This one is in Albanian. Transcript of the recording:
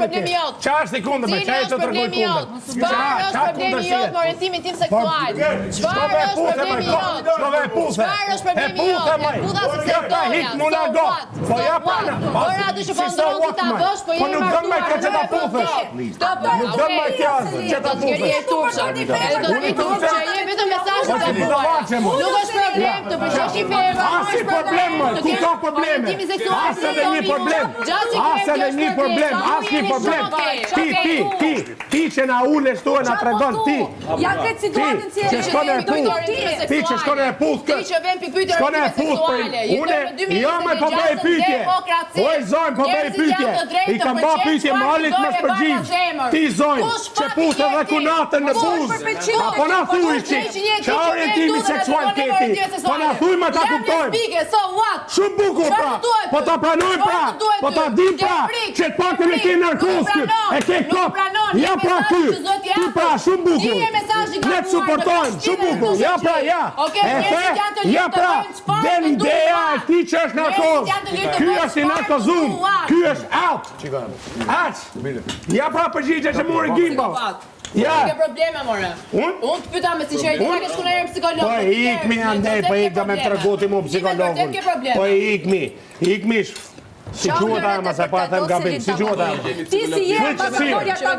problemi jot? Çfarë është i kundër me? Çfarë të tregoj kundër? Çfarë është problemi jot me orientimin tim seksual? Çfarë është problemi jot? Çfarë puthë? Çfarë është problemi jot? Pudha seksuale. Po ja pana. Ora do të shpondron ti ta bësh, po nuk do më ka çeta puthësh. Nuk do më ka çeta puthësh. Do të turpshë, je vetëm mesazh të bukur. Nuk është problem të bësh i ferë. Asi problem, ku ka probleme? Asë dhe një problem. Asë dhe një problem. Asë një problem. Ti që na ulesh tu e na tregon ti. Ja këtë situatën si që shkon e puth. Ti që shkon e puth. Ti që vjen pikë pyetje seksuale. Unë jo më po bëj pyetje. O zon po bëj pyetje. I kam bë pyetje malit më shpërgjigj. Ti zon që puth edhe kunatën në buzë. Apo na thuaj ti. Çfarë orientimi seksual keti? Po na thuaj më ta kuptojmë. Shumë bukur pra. Po ta pranoj pra. Po ta dim pra. Që të pakën e ke narkoskët. E ke kop. Ja pra ty. Ti pra shumë bukur. Ne të suportojmë. Shumë bukur. Ja pra ja. E the. Ja pra. Den ideja e ti që është narkoz. Ky është i narkozum. Ky është out. Out. Ja pra përgjigje që mori Gimbo. Ja. Ke probleme more. Unë të pyeta me sinqeritet, ka shkuar në psikolog. Po ikmi andaj, po ik do me treguti mu psikologun. Po ikmi. Ikmish. Si quhet ama sa pa them gabim. Si quhet ama? Ti si je ambasadorja ta